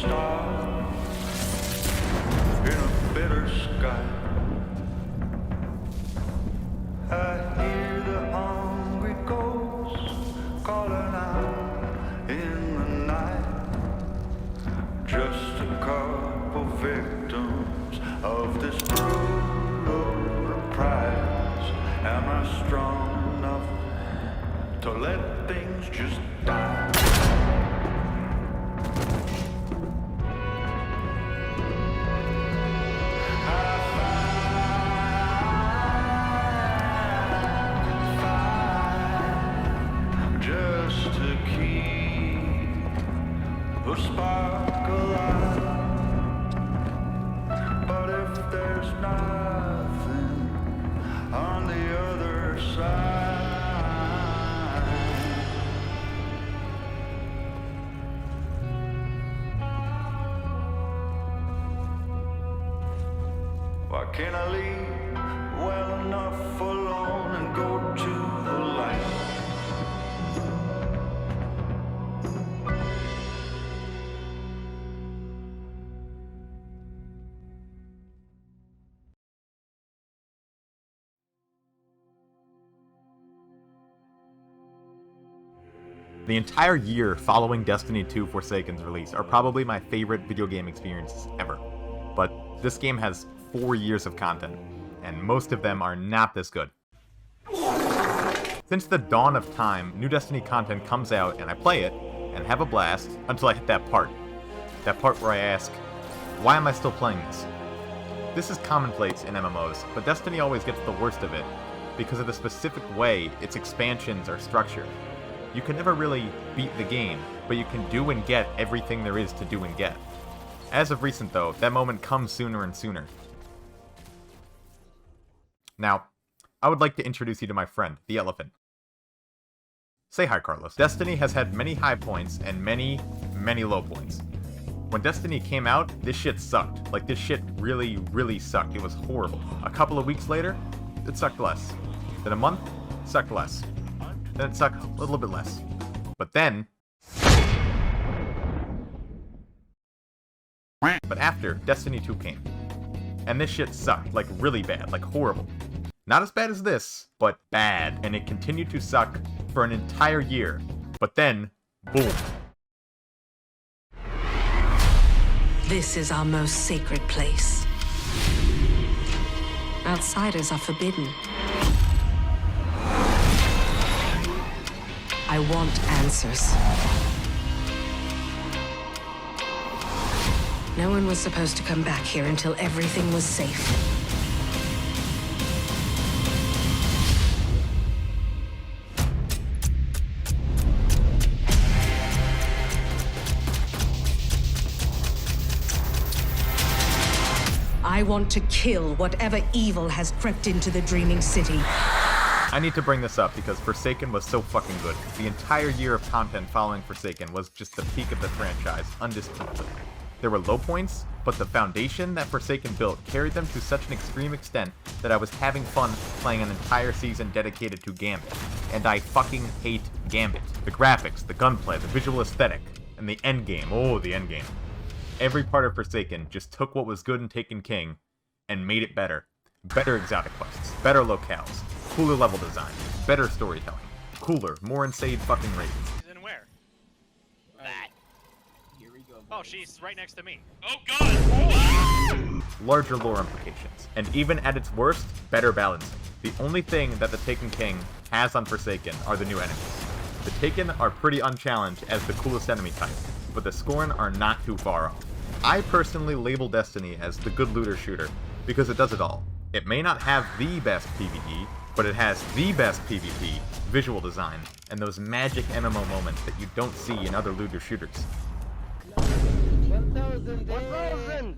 star in a bitter sky. I hear the hungry ghosts calling out in the night. Just a couple victims of this brutal prize. Am I strong enough to let things just die? Just to keep a spark alive. But if there's nothing on the other side, why can't I leave well enough alone and go to the light? The entire year following Destiny 2 Forsaken's release are probably my favorite video game experiences ever. But this game has 4 years of content, and most of them are not this good. Since the dawn of time, new Destiny content comes out and I play it, and have a blast, until I hit that part. That part where I ask, why am I still playing this? This is commonplace in MMOs, but Destiny always gets the worst of it, because of the specific way its expansions are structured. You can never really beat the game, but you can do and get everything there is to do and get. As of recent though, that moment comes sooner and sooner. Now, I would like to introduce you to my friend, the elephant. Say hi, Carlos. Destiny has had many high points and many, many low points. When Destiny came out, this shit sucked. Like, this shit really, really sucked. It was horrible. A couple of weeks later, it sucked less. Then a month, it sucked less. Then it sucked a little bit less. But then... But after, Destiny 2 came. And this shit sucked, like really bad, like horrible. Not as bad as this, but bad. And it continued to suck for an entire year. But then, boom. This is our most sacred place. Outsiders are forbidden. I want answers. No one was supposed to come back here until everything was safe. I want to kill whatever evil has crept into the Dreaming City. I need to bring this up because Forsaken was so fucking good. The entire year of content following Forsaken was just the peak of the franchise, undisputedly. There were low points, but the foundation that Forsaken built carried them to such an extreme extent that I was having fun playing an entire season dedicated to Gambit. And I fucking hate Gambit. The graphics, the gunplay, the visual aesthetic, and the endgame. Oh, the endgame. Every part of Forsaken just took what was good in Taken King and made it better. Better exotic quests, better locales, cooler level design, better storytelling, cooler, more insane fucking raids. She's in where? That. Here we go. Oh, she's right next to me. Oh god! Larger lore implications, and even at its worst, better balancing. The only thing that the Taken King has on Forsaken are the new enemies. The Taken are pretty unchallenged as the coolest enemy type, but the Scorn are not too far off. I personally label Destiny as the good looter shooter, because it does it all. It may not have the best PvE, but it has the best PvP, visual design, and those magic MMO moments that you don't see in other looter shooters. 1000 1000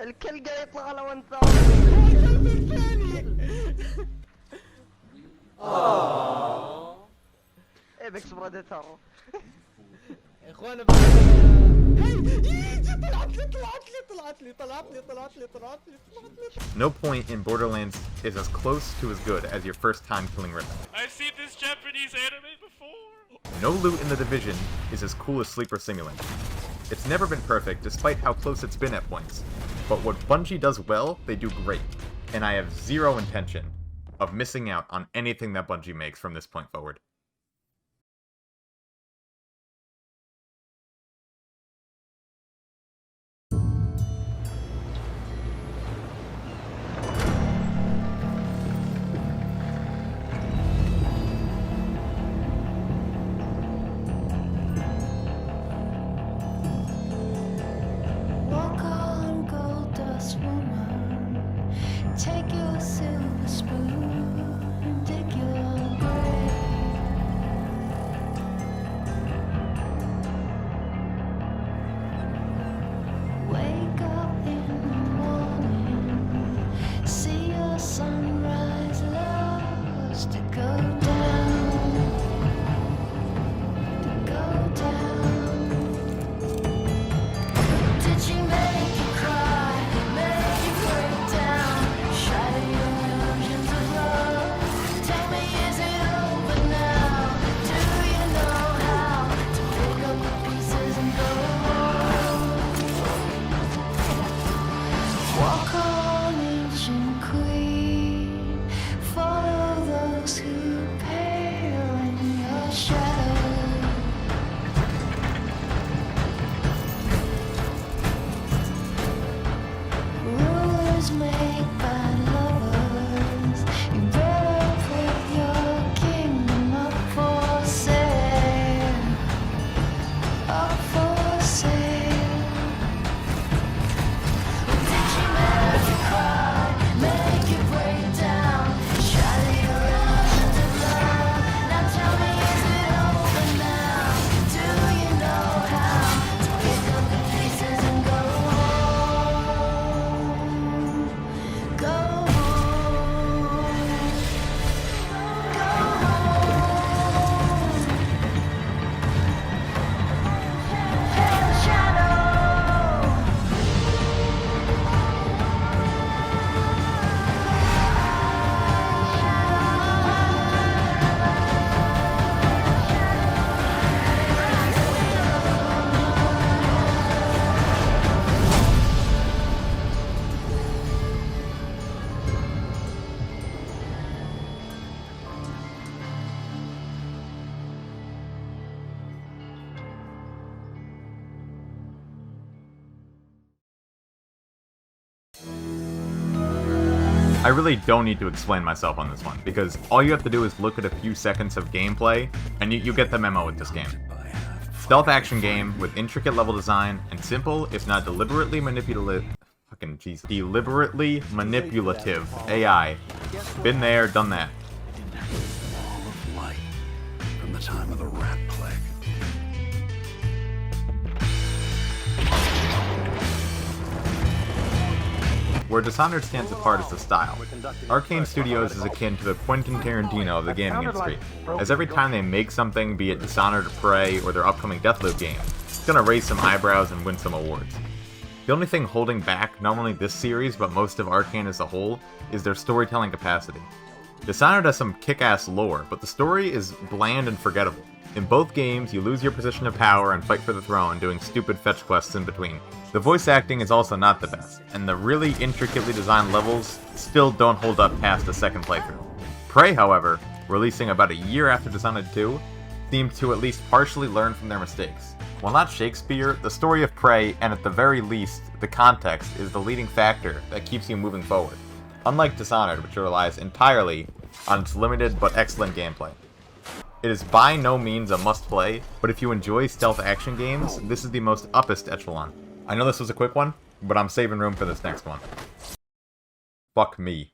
الكل جاي يطلع على 1000 هو الكلب الثاني ايبكس بريديتور يا اخوان No point in Borderlands is as close to as good as your first time killing Riven. I've seen this Japanese anime before! No loot in the Division is as cool as Sleeper Simulant. It's never been perfect, despite how close it's been at points. But what Bungie does well, they do great. And I have zero intention of missing out on anything that Bungie makes from this point forward. Walk on, gold dust woman. Take your silver spoon, dig your grave. Wake up in the morning, see your sunrise, loves to go down, to go down. Did she make you cry, make you break down, shatter your illusions of love? Tell me, is it over now? Do you know how to pick up the pieces and go home? Walk on, ancient queen, follow those who pale in your shadow. Rulers make bad lovers. You better put your kingdom up for sale. Up for sale. Did she make you cry? Make you break down? Shatter your illusions of love. Now tell me, is it over now? Do you know how to pick up the pieces and go home? Go home. Go home. Pale shadow. I really don't need to explain myself on this one, because all you have to do is look at a few seconds of gameplay, and you get the memo with this game. Stealth action game with intricate level design and simple, if not deliberately manipulative AI. Been there, done that. All of light from the time of the rat plague. Where Dishonored stands apart is the style. Arcane Studios is akin to the Quentin Tarantino of the gaming industry, as every time they make something, be it Dishonored or Prey or their upcoming Deathloop game, it's gonna raise some eyebrows and win some awards. The only thing holding back not only this series, but most of Arcane as a whole, is their storytelling capacity. Dishonored has some kick-ass lore, but the story is bland and forgettable. In both games, you lose your position of power and fight for the throne, doing stupid fetch quests in between. The voice acting is also not the best, and the really intricately designed levels still don't hold up past a second playthrough. Prey, however, releasing about a year after Dishonored 2, seemed to at least partially learn from their mistakes. While not Shakespeare, the story of Prey, and at the very least, the context, is the leading factor that keeps you moving forward. Unlike Dishonored, which relies entirely on its limited but excellent gameplay. It is by no means a must-play, but if you enjoy stealth action games, this is the most uppest echelon. I know this was a quick one, but I'm saving room for this next one. Fuck me.